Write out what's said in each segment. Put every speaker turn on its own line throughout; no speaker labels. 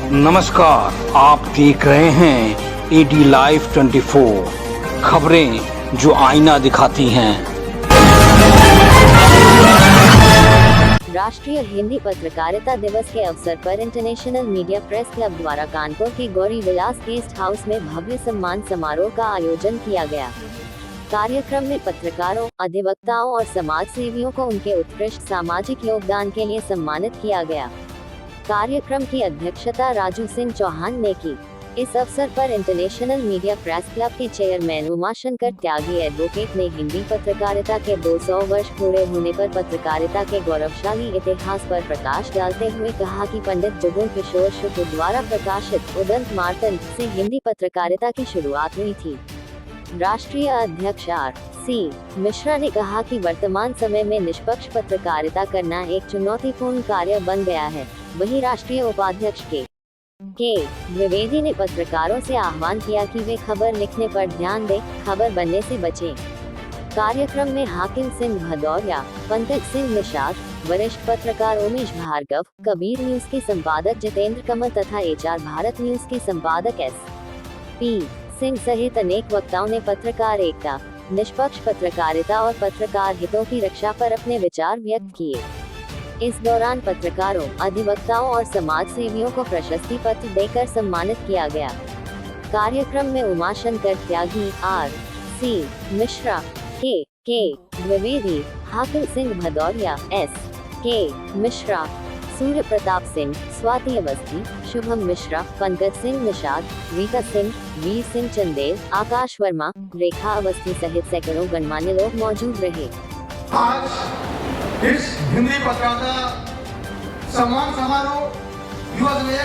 नमस्कार, आप देख रहे हैं एडी लाइव 24 खबरें जो आईना दिखाती हैं।
राष्ट्रीय हिंदी पत्रकारिता दिवस के अवसर पर इंटरनेशनल मीडिया प्रेस क्लब द्वारा कानपुर के गौरी विलास गेस्ट हाउस में भव्य सम्मान समारोह का आयोजन किया गया। कार्यक्रम में पत्रकारों, अधिवक्ताओं और समाज सेवियों को उनके उत्कृष्ट सामाजिक योगदान के लिए सम्मानित किया गया। कार्यक्रम की अध्यक्षता राजू सिंह चौहान ने की। इस अवसर पर इंटरनेशनल मीडिया प्रेस क्लब के चेयरमैन उमाशंकर त्यागी एडवोकेट ने हिंदी पत्रकारिता के 200 वर्ष पूरे होने पर पत्रकारिता के गौरवशाली इतिहास पर प्रकाश डालते हुए कहा कि पंडित जुगुल किशोर शुक्ल द्वारा प्रकाशित उदंत मार्तंड से हिंदी पत्रकारिता की शुरुआत हुई थी। राष्ट्रीय अध्यक्ष आर.सी. मिश्रा ने कहा कि वर्तमान समय में निष्पक्ष पत्रकारिता करना एक चुनौतीपूर्ण कार्य बन गया है। वहीं राष्ट्रीय उपाध्यक्ष के द्विवेदी ने पत्रकारों से आह्वान किया कि वे खबर लिखने पर ध्यान दें, खबर बनने से बचें। कार्यक्रम में हाकिम सिंह भदौरिया, पंकज सिंह निषाद, वरिष्ठ पत्रकार उमेश भार्गव, कबीर न्यूज के संपादक जितेंद्र कमल तथा HR भारत न्यूज के संपादक S.P. सिंह सहित अनेक वक्ताओं ने पत्रकार एकता, निष्पक्ष पत्रकारिता और पत्रकार हितों की रक्षा पर अपने विचार व्यक्त किए। इस दौरान पत्रकारों, अधिवक्ताओं और समाज सेवियों को प्रशस्ति पत्र देकर सम्मानित किया गया। कार्यक्रम में उमाशंकर त्यागी, R.C. मिश्रा, के द्विवेदी, हाकिम सिंह भदौरिया, S.K. मिश्रा, सूर्य प्रताप सिंह, स्वाति अवस्थी, शुभम मिश्रा, पंकज सिंह निषाद, रीता सिंह, वीर सिंह चंदेल, आकाश वर्मा, रेखा अवस्थी सहित सैकड़ों गणमान्य लोग मौजूद रहे।
आज इस हिंदी पत्रकारिता सम्मान समारोह युवा में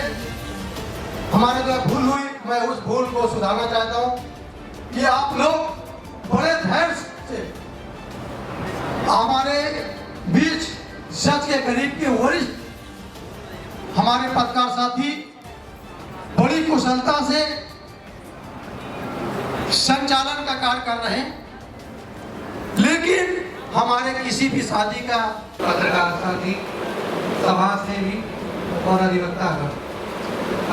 हमारे जो भूल हुई, मैं उस भूल को सुधारना चाहता हूँ कि आप लोग बड़े धैर्य से हमारे बीच सच के करीब के वरिष्ठ हमारे पत्रकार साथी बड़ी कुशलता से संचालन का कार्य कर रहे हैं, लेकिन हमारे किसी भी शादी का
पत्रकार साथी, समाज सेवी और अधिवक्ता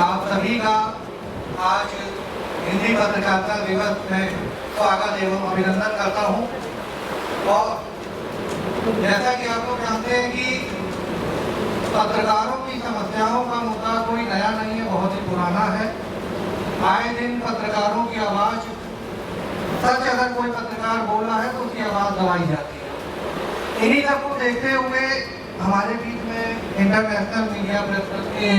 आप सभी का आज हिंदी पत्रकारिता दिवस में स्वागत एवं अभिनंदन करता हूं। और जैसा कि आप लोग जानते हैं कि पत्रकारों की समस्याओं का मुद्दा कोई नया नहीं है, बहुत ही पुराना है। आए दिन पत्रकारों की आवाज, सच अगर कोई पत्रकार बोल रहा है तो उसकी आवाज दबाई जाती है। इन्हीं सबको देखते हुए हमारे बीच में इंटरनेशनल मीडिया प्रेस क्लब के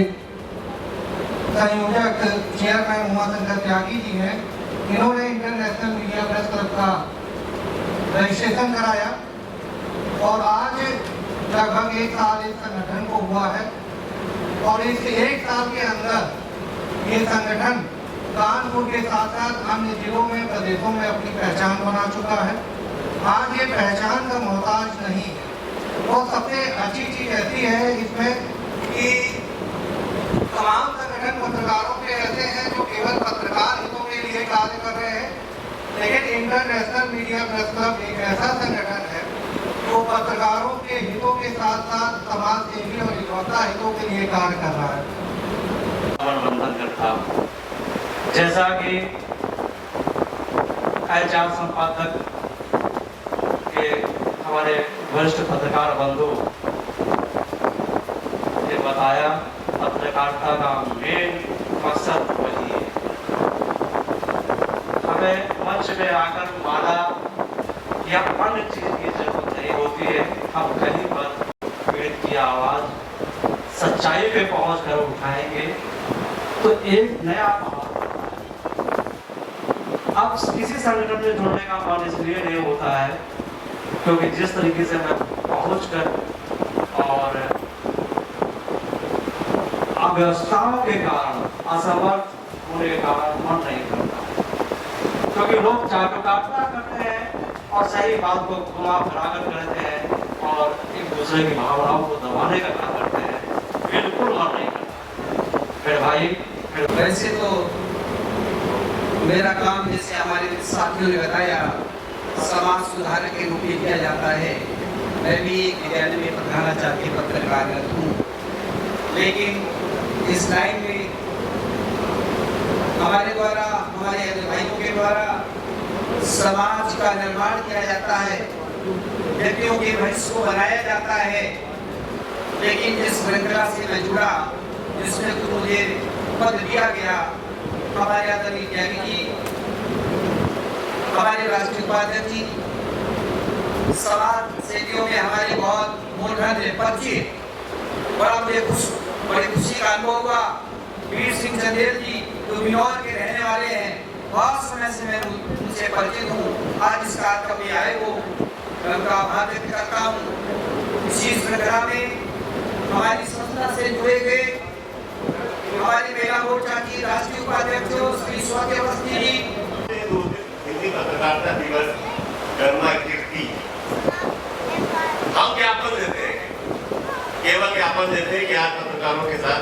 संयोजक चेयरमैन उमाशंकर त्यागी जी हैं। इन्होंने इंटरनेशनल मीडिया प्रेस क्लब का रजिस्ट्रेशन कराया और आज लगभग 1 साल इस संगठन को हुआ है और इस 1 साल के अंदर ये संगठन कानपुर के साथ साथ अन्य जिलों में, प्रदेशों में अपनी पहचान बना चुका है। आज ये पहचान का मोहताज नहीं है। और सबसे अच्छी चीज ऐसी है इसमें कि तमाम संगठन पत्रकारों के ऐसे हैं जो केवल पत्रकार हितों के लिए कार्य कर रहे हैं, लेकिन इंटरनेशनल मीडिया प्रेस क्लब एक ऐसा संगठन है जो पत्रकारों के हितों के साथ साथ समाज सेवी और अधिवक्ता हितों के लिए कार्य कर रहा है।
बंधन करता हूं, जैसा कि HR संपादक के हमारे वरिष्ठ पत्रकार बंधु ने बताया, पत्रकारिता का मेन मकसद वही है। हमें मंच में आकर माला या अन्य चीज की जरूरत नहीं होती है। हम कहीं पर पीड़ित की आवाज सच्चाई पे पहुंच कर उठाएंगे तो एक नया माहौल। अब किसी संगठन में जुड़ने का मन इसलिए नहीं होता है क्योंकि जिस तरीके से मैं पहुंच कर और अव्यवस्थाओं के कारण, असमर्थ होने के कारण मन नहीं करता, क्योंकि लोग जागरूकता करते हैं और सही बात को घुमा फिरा कर करते हैं और एक दूसरे की भावनाओं को दबाने का काम करते हैं। बिल्कुल मन नहीं करता। फिर भाई
वैसे तो मेरा काम, जैसे हमारे साथियों ने बताया, समाज सुधारक के रूप में किया जाता है। मैं भी एक विद्यालय में पढ़ाना चाहती पत्रकार हूँ, लेकिन इस लाइन में हमारे द्वारा, हमारे भाइयों के द्वारा समाज का निर्माण किया जाता है, व्यक्तियों के भविष्य को बनाया जाता है। लेकिन जिस श्रृंखला से मैं जुड़ा, जिसमें तो मुझे पद दिया गया, हमारे आदरणीय ज्ञानी जी, हमारे राष्ट्रीय उपाध्यक्ष जी, समाज सेवियों में हमारे बहुत मूलधन परिचय, बड़े खुशी का अनुभव हुआ। वीर सिंह चंदेल जी जो बिनौर के रहने वाले हैं, बहुत समय से मैं उनसे परिचित हूँ। आज इस कार्यक्रम में आए हो, मैं उनका आभार व्यक्त करता हूँ। इसी श्रृंखला में हमारी संस्था से जुड़े हुए हमारी महिला मोर्चा की राष्ट्रीय उपाध्यक्ष श्री स्वाति अवस्थी जी,
हिंदी पत्रकारिता दिवस कर्मा कीर्ति, हम ज्ञापन देते हैं, केवल ज्ञापन देते हैं कि आज पत्रकारों के साथ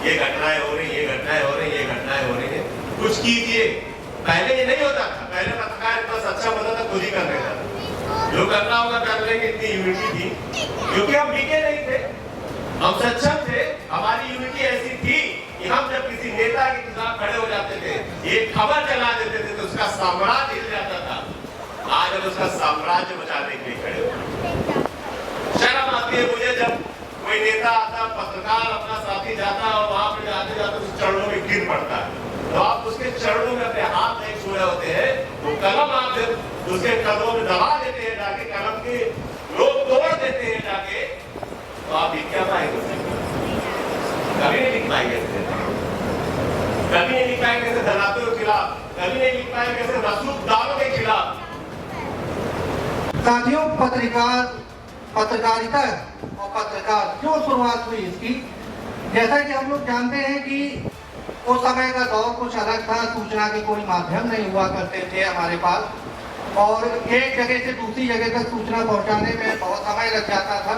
ये घटनाएं हो रही, ये घटनाएं हो रही, ये घटनाएं हो रही है, कुछ कीजिए। पहले ये नहीं होता था, पहले पत्रकार इतना सक्षम होता था, खुद ही कर लेता था, जो करना होगा कर लेंगे, इतनी यूनिटी थी, क्योंकि हम बीके नहीं थे, हम सक्षम थे। हमारी यूनिटी ऐसी थी कि हम जब किसी नेता के खिलाफ खड़े हो जाते थे, ये खबर चला देते थे, तो उसका साम्राज्य हिल जाता था। आज हम उसका साम्राज्य बचाने के लिए खड़े हो। शर्म आती है मुझे जब कोई नेता आता, पत्रकार अपना साथी जाता और वहां पे जाते जाते उस चरणों में गिर पड़ता है, तो आप उसके चरणों में अपने हाथ नहीं छुए होते हैं, तो कलम आप उसके कदमों में दबा देते हैं जाके, कलम के लोग तोड़ देते हैं जाके, तो आप लिख क्या पाएंगे? कभी नहीं लिख पाएंगे, कभी नहीं लिख पाएंगे धनात्मों के खिलाफ, कभी नहीं लिख पाएंगे रसूखदारों के खिलाफ।
साथियों, पत्रकारिता और पत्रकार क्यों शुरुआत हुई इसकी? जैसा कि हम लोग जानते हैं कि उस समय का दौर कुछ अलग था, सूचना के कोई माध्यम नहीं हुआ करते थे हमारे पास, और एक जगह से दूसरी जगह तक सूचना पहुंचाने में बहुत समय लग जाता था।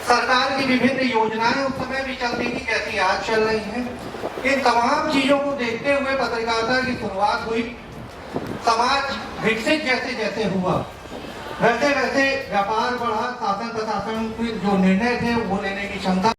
सरकार की विभिन्न योजनाएं उस समय भी चलती थी, जैसी आज चल रही हैं। इन तमाम चीजों को देखते हुए पत्रकारिता की शुरुआत हुई। समाज विकसित जैसे जैसे हुआ, वैसे वैसे व्यापार बढ़ा, शासन प्रशासन के जो निर्णय थे वो लेने की क्षमता